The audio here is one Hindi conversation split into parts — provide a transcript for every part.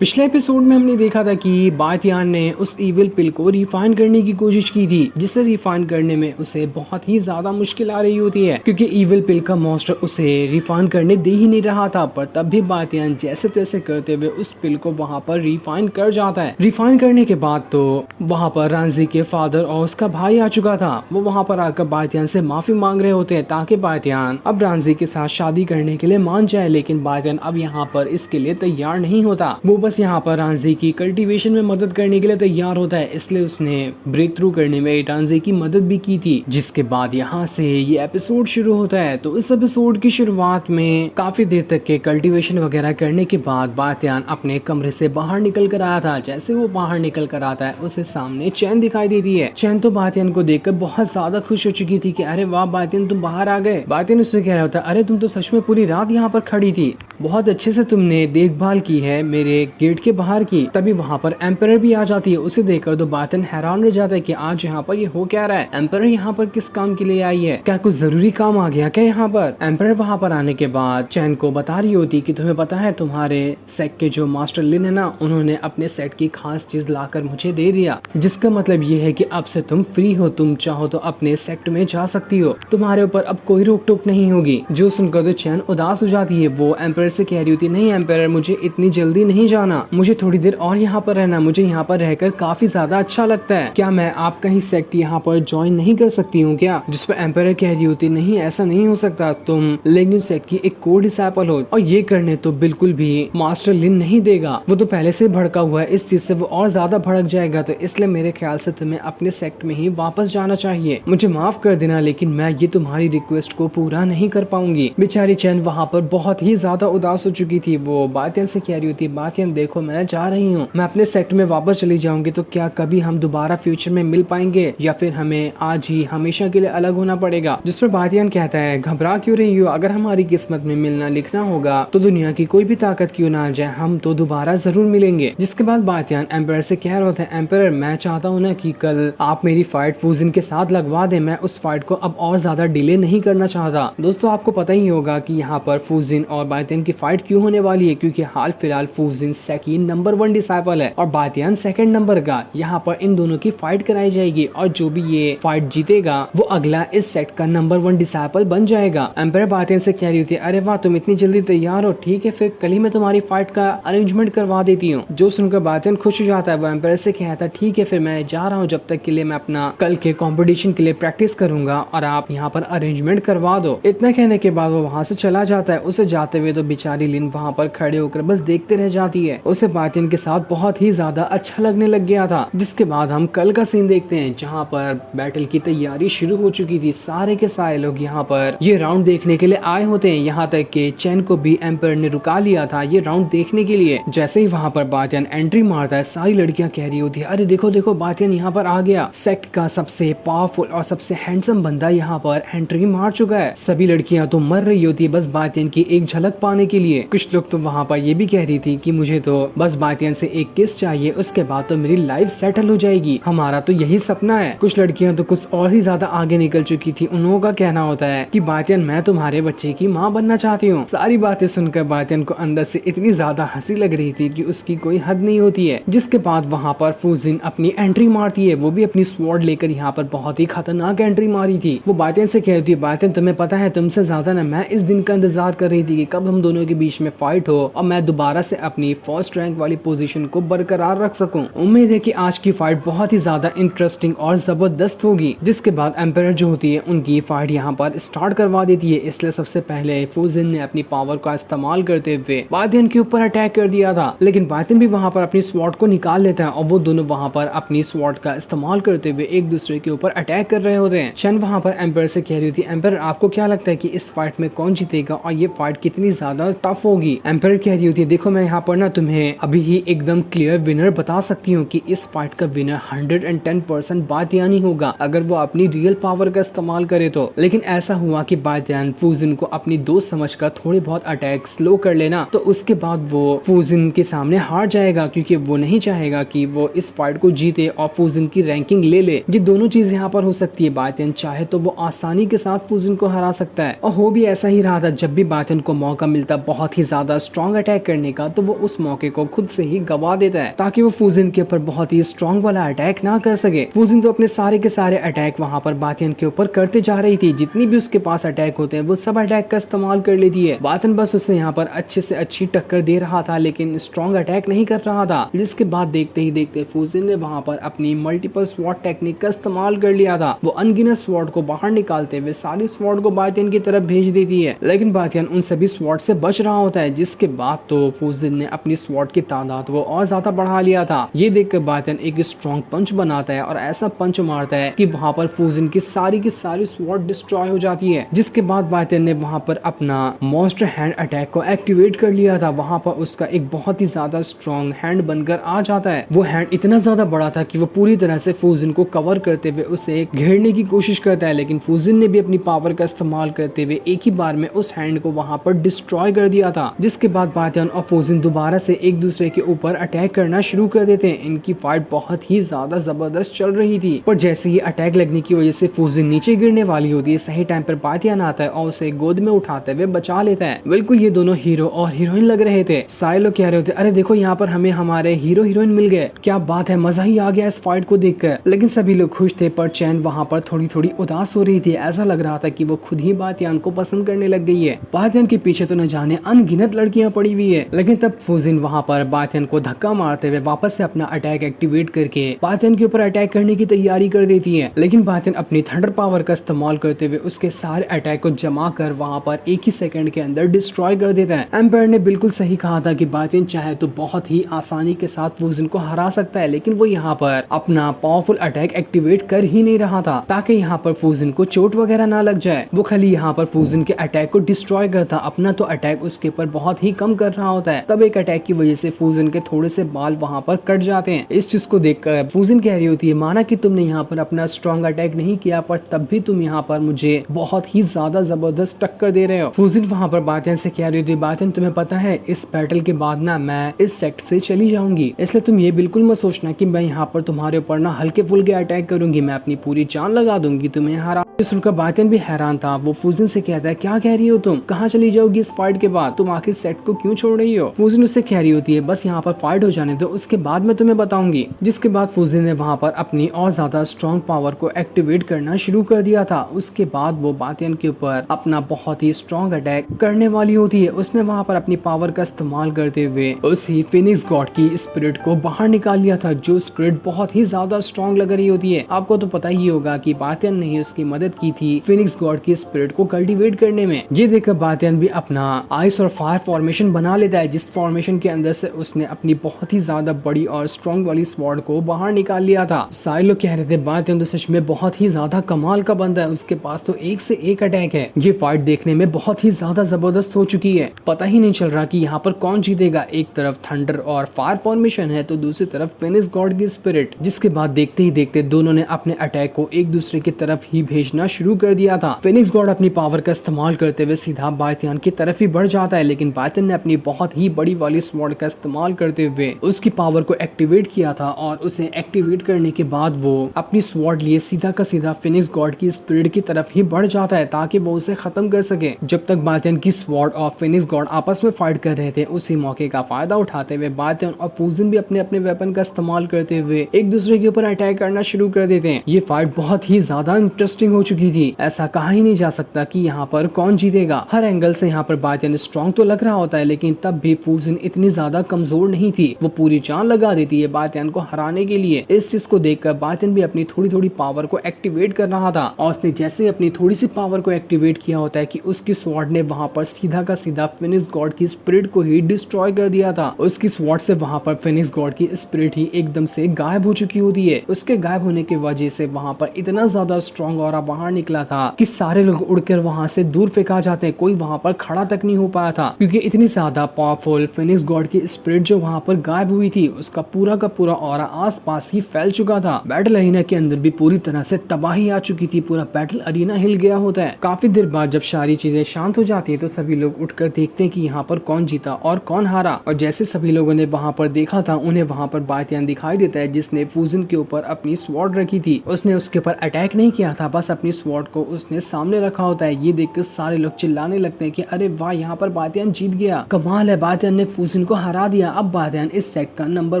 पिछले एपिसोड में हमने देखा था कि बातियान ने उस इविल पिल को रिफाइन करने की कोशिश की थी, जिसे रिफाइन करने में उसे बहुत ही ज्यादा मुश्किल आ रही होती है क्योंकि इविल पिल का मॉन्स्टर उसे रिफाइन करने दे ही नहीं रहा था। पर तब भी बातियान जैसे तैसे करते हुए उस पिल को वहां पर रिफाइन कर जाता है। रिफाइन करने के बाद तो वहां पर रांझी के फादर और उसका भाई आ चुका था। वो वहां पर आकर बातियान से माफी मांग रहे होते हैं ताकि बातियान अब रांझी के साथ शादी करने के लिए मान जाए, लेकिन बातियान अब यहाँ पर इसके लिए तैयार नहीं होता। वो बस यहाँ पर रांझी की कल्टीवेशन में मदद करने के लिए तैयार होता है, इसलिए उसने ब्रेक थ्रू करने में रांझी की मदद भी की थी। जिसके बाद यहाँ से ये एपिसोड शुरू होता है। तो इस एपिसोड की शुरुआत में काफी देर तक के कल्टीवेशन वगैरह करने के बाद बातियान अपने कमरे से बाहर निकल कर आया था। जैसे वो बाहर निकल कर आता है उसे सामने चैन दिखाई देती है। चैन तो बातियान को देखकर बहुत ज्यादा खुश हो चुकी थी कि अरे वाह बातियान तुम बाहर आ गए। बातियान उससे कह रहा होता अरे तुम तो सच में पूरी रात यहाँ पर खड़ी थी, बहुत अच्छे से तुमने देखभाल की है मेरे गेट के बाहर की। तभी वहाँ पर एम्परर भी आ जाती है। उसे देखकर तो बातियान हैरान रह जाता है कि आज यहाँ पर ये हो क्या रहा है। एम्परर यहाँ पर किस काम के लिए आई है, क्या कुछ जरूरी काम आ गया क्या यहाँ पर। एम्परर वहाँ पर आने के बाद चैन को बता रही होती कि तुम्हें पता है तुम्हारे सेट के जो मास्टर लिन है ना, उन्होंने अपने सेट की खास चीज लाकर मुझे दे दिया, जिसका मतलब ये है कि अब से तुम फ्री हो, तुम चाहो तो अपने सेक्ट में जा सकती हो, तुम्हारे ऊपर अब कोई रोक टोक नहीं होगी। जो सुनकर तो चैन उदास हो जाती है। वो एम्परर से कह रही होती नहीं एम्परर मुझे इतनी जल्दी नहीं जाना, मुझे थोड़ी देर और यहाँ पर रहना, मुझे यहाँ पर रहकर काफी ज्यादा अच्छा लगता है, क्या मैं आपका ही सेक्ट यहाँ पर ज्वाइन नहीं कर सकती हूँ क्या। जिस पर एम्परर कह रही होती नहीं ऐसा नहीं हो सकता, तुम लेग्यून सेक्ट की एक कोर डिसाइपल हो और ये करने तो बिल्कुल भी मास्टर लिन नहीं देगा। वो तो पहले से भड़का हुआ है, इस चीज से वो और ज्यादा भड़क जाएगा, तो इसलिए मेरे ख्याल से तुम्हें अपने सेक्ट में ही वापस जाना चाहिए। मुझे माफ कर देना लेकिन मैं ये तुम्हारी रिक्वेस्ट को पूरा नहीं कर पाऊंगी। बेचारी चैन वहाँ पर बहुत ही ज्यादा उदास हो चुकी थी। वो बातियान से कह रही होती बातियान देखो मैं जा रही हूँ, मैं अपने सेक्ट में वापस चली जाऊंगी, तो क्या कभी हम दोबारा फ्यूचर में मिल पाएंगे या फिर हमें आज ही हमेशा के लिए अलग होना पड़ेगा। जिस पर बातियान कहता है घबरा क्यों रही हो, अगर हमारी किस्मत में मिलना लिखना होगा तो दुनिया की कोई भी ताकत क्यों ना आ जाए, हम तो दोबारा जरूर मिलेंगे। जिसके बाद बातियान एम्परर से कह रहा था एम्परर मैं चाहता हूँ ना कि कल आप मेरी फाइट फूजिन के साथ लगवा दे, मैं उस फाइट को अब और ज्यादा डिले नहीं करना चाहता। दोस्तों आपको पता ही होगा कि यहाँ पर फूजिन और बातियान की फाइट क्यों होने वाली है, क्योंकि हाल फिलहाल फूजिन सेकंड नंबर 1 डिसाइपल है और बातियान सेकंड नंबर का। यहाँ पर इन दोनों की फाइट कराई जाएगी और जो भी ये फाइट जीतेगा वो अगला इस सेट का नंबर 1 डिसाइपल बन जाएगा। एम्परर बातियान से कह रही होती है अरे वाह तुम इतनी जल्दी तैयार हो, ठीक है फिर कल ही मैं तुम्हारी फाइट का अरेंजमेंट करवा देती हूँ। जो सुनकर बातियान खुश हो जाता है। वो एम्परर से कहता है ठीक है फिर मैं जा रहा हूँ, जब तक के लिए मैं अपना कल के कॉम्पिटिशन के लिए प्रैक्टिस करूंगा और आप यहाँ पर अरेंजमेंट करवा दो। इतना कहने के बाद वो वहाँ से चला जाता है। उसे जाते हुए तो बेचारी लिन वहाँ पर खड़े होकर बस देखते रह जाती है। उसे बातियान के साथ बहुत ही ज्यादा अच्छा लगने लग गया था। जिसके बाद हम कल का सीन देखते हैं जहाँ पर बैटल की तैयारी शुरू हो चुकी थी। सारे के सारे लोग यहाँ पर ये राउंड देखने के लिए आए होते हैं, यहाँ तक कि चैन को भी एम्पर ने रुका लिया था ये राउंड देखने के लिए। जैसे ही वहाँ पर बातियान एंट्री मारता है सारी लड़कियां कह रही होती है अरे देखो देखो बातियान यहाँ पर आ गया, सेक्ट का सबसे पावरफुल और सबसे हैंडसम बंदा यहाँ पर एंट्री मार चुका है। सभी लड़कियां तो मर रही होती है बस बातियान की एक झलक पाने के लिए। कुछ लोग तो वहाँ पर ये भी कह रही थी कि मुझे तो बस बातियान से एक किस चाहिए, उसके बाद तो मेरी लाइफ सेटल हो जाएगी, हमारा तो यही सपना है। कुछ लड़कियां तो कुछ और ही ज्यादा आगे निकल चुकी थी। उन लोगों का कहना होता है कि बातियान मैं तुम्हारे बच्चे की माँ बनना चाहती हूँ। सारी बातें सुनकर बातियान को अंदर से इतनी ज्यादा हंसी लग रही थी कि उसकी कोई हद नहीं होती है। जिसके बाद वहाँ पर फूजिन अपनी एंट्री मारती है। वो भी अपनी स्वॉर्ड लेकर यहाँ पर बहुत ही खतरनाक एंट्री मारी थी। वो बातियान से कहती है बातियान तुम्हें पता है तुमसे ज्यादा ना मैं इस दिन का इंतजार कर रही थी कि कब हम दोनों के बीच में फाइट हो और मैं दोबारा से अपनी फर्स्ट रैंक वाली पोजीशन को बरकरार रख सकूं। उम्मीद है कि आज की फाइट बहुत ही ज्यादा इंटरेस्टिंग और जबरदस्त होगी। जिसके बाद एम्परर जो होती है उनकी फाइट यहाँ पर स्टार्ट करवा देती है। इसलिए सबसे पहले फूजिन ने अपनी पावर का इस्तेमाल करते हुए बातियान के ऊपर अटैक कर दिया था, लेकिन बातियान भी वहाँ पर अपनी स्वॉर्ड को निकाल लेता है और वो दोनों वहाँ पर अपनी स्वॉर्ड का इस्तेमाल करते हुए एक दूसरे के ऊपर अटैक कर रहे होते हैं। चैन वहाँ पर एम्परर से कह रही होती है एम्परर आपको क्या लगता है कि इस फाइट में कौन जीतेगा और ये फाइट कितनी ज्यादा टफ होगी। एम्परर कह रही होती है देखो मैं यहाँ पर ना तुम्हें अभी ही एकदम क्लियर विनर बता सकती हूँ कि इस फाइट का विनर 110% बातियान ही होगा अगर वो अपनी रियल पावर का इस्तेमाल करे तो। लेकिन ऐसा हुआ कि बातियान फूजिन को अपनी दोस्त समझकर थोड़े बहुत अटैक स्लो कर लेना, तो उसके बाद वो फूजिन के सामने हार जाएगा क्योंकि वो नहीं चाहेगा कि वो इस फाइट को जीते और फूजिन की रैंकिंग ले ले। ये दोनों चीज यहाँ पर हो सकती है। बातियान चाहे तो वो आसानी के साथ फूजिन को हरा सकता है और हो भी ऐसा ही रहा था। जब भी बातियान को मौका मिलता मिलता बहुत ही ज्यादा स्ट्रॉन्ग अटैक करने का तो वो उस मौके को खुद से ही गवा देता है ताकि वो फूजिन के ऊपर बहुत ही स्ट्रॉन्ग वाला अटैक ना कर सके। फूजिन तो अपने सारे के सारे अटैक वहाँ पर बातियन के ऊपर करते जा रही थी, जितनी भी उसके पास अटैक होते हैं वो सब अटैक का इस्तेमाल कर लेती है। बातियन बस उसे यहाँ पर अच्छे से अच्छी टक्कर दे रहा था लेकिन स्ट्रॉन्ग अटैक नहीं कर रहा था, जिसके बाद देखते ही देखते फूजिन ने वहाँ पर अपनी मल्टीपल स्वॉर्ड टेक्निक का इस्तेमाल कर लिया था। वो अनगिनत स्वॉर्ड को बाहर निकालते हुए सारी स्वॉर्ड को बातियन की तरफ भेज देती है, लेकिन बातियन उन सभी स्वॉर्ड से बच रहा होता है। जिसके बाद तो फूजिन ने अपनी स्वॉर्ड की तादाद को और ज्यादा बढ़ा लिया था। ये देखकर बातियन एक स्ट्रॉन्ग पंच बनाता है और ऐसा पंच मारता है कि वहाँ पर फूजिन की सारी स्वॉर्ड डिस्ट्रॉय हो जाती है। जिसके बाद बातियन ने वहाँ पर अपना मॉन्स्टर हैंड अटैक को एक्टिवेट कर लिया था। वहाँ पर उसका एक बहुत ही ज्यादा स्ट्रॉन्ग हैंड बनकर आ जाता है। वो हैंड इतना ज्यादा बड़ा था कि वो पूरी तरह से फूजिन को कवर करते हुए उसे घेरने की कोशिश करता है, लेकिन फूजिन ने भी अपनी पावर का इस्तेमाल करते हुए एक ही बार में उस हैंड को वहाँ पर डिस्ट्रॉय कर दिया था। जिसके बाद बातियन और फूजिन दोबारा से एक दूसरे के ऊपर अटैक करना शुरू कर देते हैं। इनकी फाइट बहुत ही ज्यादा जबरदस्त चल रही थी, पर जैसे ही अटैक लगने की वजह से फूजिन नीचे गिरने वाली होती है, सही टाइम पर बातियन आता है और उसे गोद में उठाते हुए बचा लेता है। बिल्कुल ये दोनों हीरो और हीरोइन लग रहे थे। सारे लोग कह रहे होते अरे देखो यहाँ पर हमें हमारे हीरो हीरोइन मिल गए, क्या बात है, मजा ही आ गया इस फाइट को देखकर। लेकिन सभी लोग खुश थे, पर चैन वहाँ पर थोड़ी थोड़ी उदास हो रही थी। ऐसा लग रहा था कि वो खुद ही बातियन को पसंद करने लग गई है। बातियन के पीछे तो न जाने अनगिनत लड़कियां पड़ी हुई है, लेकिन तब फूजिन वहाँ पर बातियन को धक्का मारते हुए वापस से अपना अटैक एक्टिवेट करके बातियन के ऊपर अटैक करने की तैयारी कर देती है। लेकिन बातियन अपनी थंडर पावर का इस्तेमाल करते हुए उसके सारे अटैक को जमा कर वहाँ पर एक ही सेकंड के अंदर डिस्ट्रॉय कर देता है। एम्पायर ने बिल्कुल सही कहा था कि बातियन चाहे तो बहुत ही आसानी के साथ फूजिन को हरा सकता है, लेकिन वो यहाँ पर अपना पावरफुल अटैक एक्टिवेट कर ही नहीं रहा था ताकि यहाँ पर फूजिन को चोट वगैरह ना लग जाए। वो खाली यहाँ पर फूजिन के अटैक को डिस्ट्रॉय करता, अपना तो अटैक उसके ऊपर बहुत ही कम कर रहा होता है। तब एक अटैक की वजह से फूजिन के थोड़े से बाल वहाँ पर कट जाते हैं। इस चीज को देखकर फूजिन कह रही होती है माना कि तुमने यहाँ पर अपना स्ट्रॉन्ग अटैक नहीं किया, पर तब भी तुम यहाँ पर मुझे बहुत ही ज्यादा जबरदस्त टक्कर दे रहे हो। फूजिन वहाँ पर बातियन से कह रही होती है बातियन तुम्हें पता है इस बैटल के बाद ना मैं इस सेक्ट से चली जाऊंगी, इसलिए तुम ये बिल्कुल मत सोचना कि मैं यहाँ पर तुम्हारे ऊपर ना हल्के फुल्के अटैक करूंगी, मैं अपनी पूरी जान लगा दूंगी तुम्हें हरा। सुनकर बातियन भी हैरान था। वो फूजिन से कहता है क्या कह रही हो तुम, कहाँ चली जाओगी इस फाइट के बाद, तुम आखिर सेट को क्यों छोड़ रही हो। फूजिन उससे कह रही होती है बस यहाँ पर फाइट हो जाने दो, उसके बाद मैं तुम्हें बताऊंगी। जिसके बाद फूजिन ने वहाँ पर अपनी और ज्यादा स्ट्रॉन्ग पावर को एक्टिवेट करना शुरू कर दिया था। उसके बाद वो बातियन के ऊपर अपना बहुत ही स्ट्रॉन्ग अटैक करने वाली होती है। उसने वहाँ पर अपनी पावर का इस्तेमाल करते हुए उसी फिनिक्स गॉड की स्पिरिट को बाहर निकाल लिया था, जो स्पिरिट बहुत ही ज्यादा स्ट्रॉन्ग लग रही होती है। आपको तो पता ही होगा कि बातियन ने ही उसकी मदद की थी फिनिक्स गॉड की स्पिरिट को कल्टीवेट करने में। ये देखकर बातियन भी अपना आइस और फायर फॉर्मेशन बना लेता है, जिस फॉर्मेशन के अंदर से उसने अपनी बहुत ही ज्यादा बड़ी और स्ट्रॉन्ग वाली स्वॉर्ड को बाहर निकाल लिया था। सारे लोग कह रहे थे बातियन तो सच में बहुत ही ज्यादा कमाल का बंदा है, उसके पास तो एक से एक अटैक है। ये फाइट देखने में बहुत ही ज्यादा जबरदस्त हो चुकी है, पता ही नहीं चल रहा कि यहाँ पर कौन जीतेगा। एक तरफ थंडर और फायर फॉर्मेशन है तो दूसरी तरफ फिनिक्स गॉड की स्पिरिट। जिसके बाद देखते ही देखते दोनों ने अपने अटैक को एक दूसरे की तरफ ही भेजना शुरू कर दिया था। फिनिक्स गॉड अपनी पावर का इस्तेमाल करते हुए सीधा बातियन की तरफ ही बढ़ जाता है, लेकिन बातियन ने अपनी बहुत ही बड़ी वाली स्वॉर्ड का इस्तेमाल करते हुए उसकी पावर को एक्टिवेट किया था और उसे एक्टिवेट करने के बाद वो अपनी स्वॉर्ड लिए सीधा का सीधा फिनिक्स गॉड की स्पिरिट की तरफ ही बढ़ जाता है ताकि वो उसे खत्म कर सके। जब तक बातियन की स्वॉर्ड और फिनिक्स गॉड आपस में फाइट कर रहे थे, उसी मौके का फायदा उठाते हुए बातियन और फूजिन भी अपने अपने वेपन का इस्तेमाल करते हुए एक दूसरे के ऊपर अटैक करना शुरू कर देते हैं। ये फाइट बहुत ही ज्यादा इंटरेस्टिंग हो चुकी थी, ऐसा कहा ही नहीं जा सकता कि यहाँ पर कौन जीतेगा। हर एंगल से यहाँ पर बातियन स्ट्रॉन्ग तो लग रहा होता है, लेकिन तब भी फूजिन इतनी ज्यादा कमजोर नहीं थी, वो पूरी जान लगा देती है बातियन को हराने के लिए। इस चीज को देखकर बातियन भी अपनी थोड़ी थोड़ी पावर को एक्टिवेट कर रहा था और उसने जैसे अपनी थोड़ी सी पावर को एक्टिवेट किया होता है कि उसकी स्वॉर्ड ने वहाँ पर सीधा का सीधा फिनिक्स गॉड की स्पिरिट को ही डिस्ट्रॉय कर दिया था। उसकी स्वॉर्ड से वहाँ पर फिनिक्स गॉड की स्पिरिट ही एकदम से गायब हो चुकी होती है। उसके गायब होने की वजह से वहाँ पर इतना ज्यादा स्ट्रॉन्ग ऑरा बाहर निकला था कि सारे लोग उड़कर वहाँ से दूर फेंका जाते, कोई वहाँ पर खड़ा तक नहीं हो पाया था, क्योंकि इतनी ज्यादा पावरफुल फिनिक्स गॉड की स्पिरिट जो वहाँ पर गायब हुई थी, उसका पूरा का पूरा ऑरा आसपास ही फैल चुका था। बैटल अरीना के अंदर भी पूरी तरह से तबाही आ चुकी थी, पूरा बैटल अरीना हिल गया होता है। काफी देर बाद जब सारी चीजें शांत हो जाती है तो सभी लोग उठकर देखते हैं कि यहाँ पर कौन जीता और कौन हारा। और जैसे सभी लोगों ने वहाँ पर देखा था, उन्हें वहाँ पर बातियन दिखाई देता है जिसने फूजिन के ऊपर अपनी स्वॉर्ड रखी थी। उसने उसके ऊपर अटैक नहीं किया था, बस अपनी स्वॉर्ड को उसने सामने रखा होता है। ये देखकर सारे लोग चिल्लाने लगते हैं कि अरे वाह यहाँ पर बातियान जीत गया। कमाल है, बातियान ने फूजिन को हरा दिया। अब बातियान इस सेट का नंबर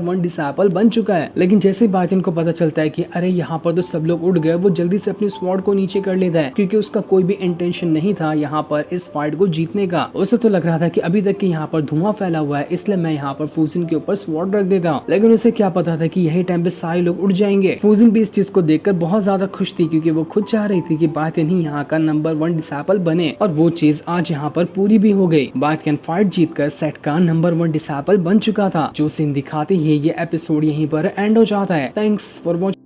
1 डिसेबल बन चुका है। लेकिन जैसे बातियान को पता चलता है कि अरे यहाँ पर तो सब लोग उड़ गए, वो जल्दी से अपनी स्वॉर्ड को नीचे कर लेता है क्योंकि उसका कोई भी इंटेंशन नहीं था यहाँ पर इस फाइट को जीतने का। उसे तो लग रहा था कि अभी तक कि यहाँ पर धुआं फैला हुआ है, इसलिए मैं यहाँ पर फूजिन के ऊपर स्वॉर्ड रख देता हूँ। लेकिन उसे क्या पता था कि यही टाइम पे सारे लोग उड़ जाएंगे। फूजिन भी इस चीज को देखकर बहुत ज्यादा खुश थी क्योंकि वो खुद चाह रही थी कि बातियान ही यहाँ का नंबर 1 डिसेबल बने, और वो चीज आज यहाँ पर पूरी भी हो गई। बातियान फाइट जीतकर सेट का नंबर 1 डिसेबल बन चुका था। जो सीन दिखाते ही ये एपिसोड यहीं पर एंड हो जाता है। Thanks for watching.